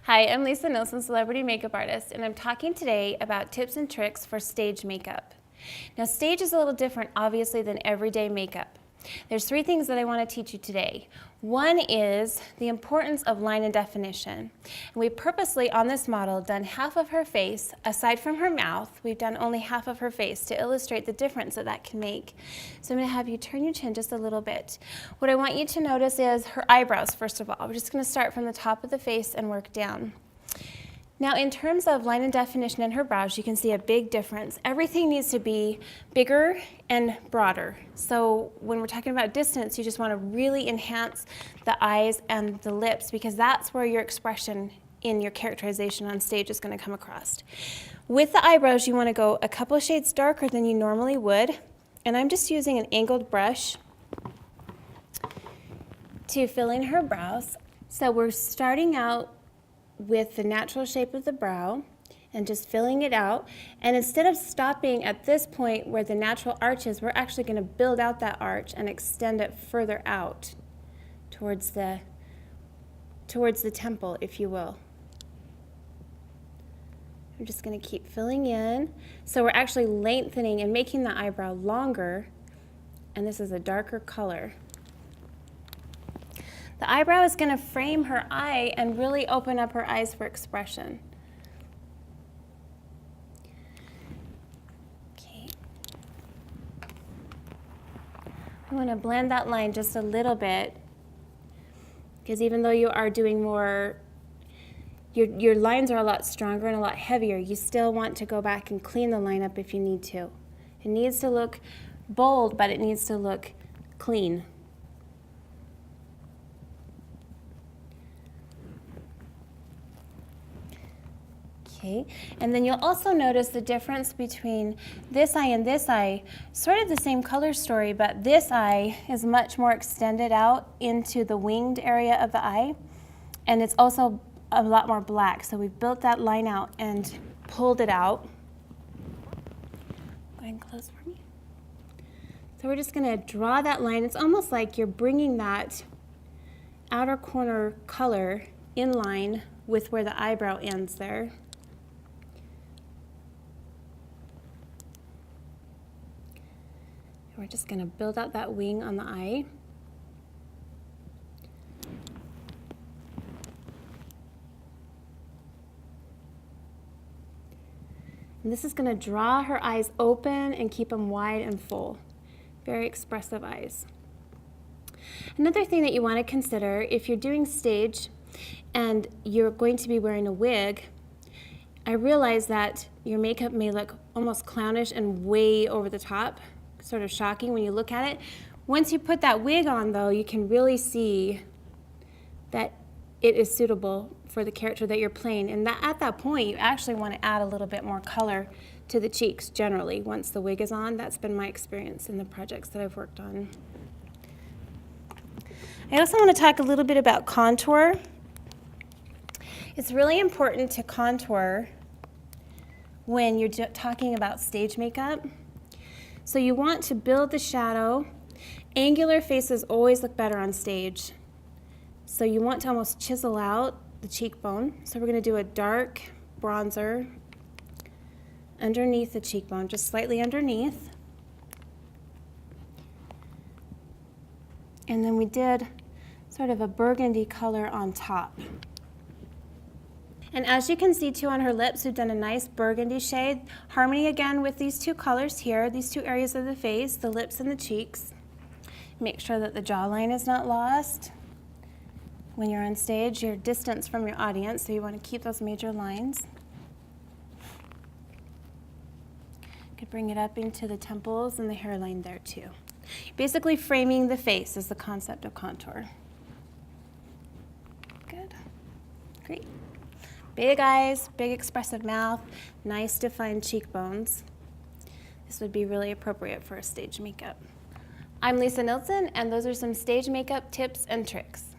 Hi, I'm Lisa Nilsson, celebrity makeup artist, and I'm talking today about tips and tricks for stage makeup. Now, stage is a little different, obviously, than everyday makeup. There's three things that I want to teach you today. One is the importance of line and definition. And we purposely, on this model, done half of her face. Aside from her mouth, we've done only half of her face to illustrate the difference that that can make. So I'm going to have you turn your chin just a little bit. What I want you to notice is her eyebrows, first of all. We're just going to start from the top of the face and work down. Now, in terms of line and definition in her brows, you can see a big difference. Everything needs to be bigger and broader. So when we're talking about distance, you just want to really enhance the eyes and the lips because that's where your expression in your characterization on stage is going to come across. With the eyebrows, you want to go a couple of shades darker than you normally would. And I'm just using an angled brush to fill in her brows. So we're starting out with the natural shape of the brow and just filling it out. And instead of stopping at this point where the natural arch is, we're actually going to build out that arch and extend it further out towards the temple, if you will. I'm just going to keep filling in. So we're actually lengthening and making the eyebrow longer, and this is a darker color. The eyebrow is going to frame her eye and really open up her eyes for expression. Okay. I want to blend that line just a little bit because even though you are doing more, your lines are a lot stronger and a lot heavier, you still want to go back and clean the line up if you need to. It needs to look bold, but it needs to look clean. Okay, and then you'll also notice the difference between this eye and this eye, sort of the same color story, but this eye is much more extended out into the winged area of the eye, and it's also a lot more black. So we've built that line out and pulled it out. Go ahead and close for me. So we're just going to draw that line. It's almost like you're bringing that outer corner color in line with where the eyebrow ends there. We're just going to build out that wing on the eye. And this is going to draw her eyes open and keep them wide and full. Very expressive eyes. Another thing that you want to consider if you're doing stage and you're going to be wearing a wig, I realize that your makeup may look almost clownish and way over the top, sort of shocking when you look at it. Once you put that wig on, though, you can really see that it is suitable for the character that you're playing. And that at that point, you actually want to add a little bit more color to the cheeks generally once the wig is on. That's been my experience in the projects that I've worked on. I also want to talk a little bit about contour. It's really important to contour when you're talking about stage makeup. So you want to build the shadow. Angular faces always look better on stage. So you want to almost chisel out the cheekbone. So we're going to do a dark bronzer underneath the cheekbone, just slightly underneath. And then we did sort of a burgundy color on top. And as you can see too on her lips, we've done a nice burgundy shade. Harmony again with these two colors here, these two areas of the face, the lips and the cheeks. Make sure that the jawline is not lost. When you're on stage, you're distanced from your audience, so you want to keep those major lines. You could bring it up into the temples and the hairline there too. Basically framing the face is the concept of contour. Good. Great. Big eyes, big expressive mouth, nice defined cheekbones. This would be really appropriate for a stage makeup. I'm Lisa Nilsson, and those are some stage makeup tips and tricks.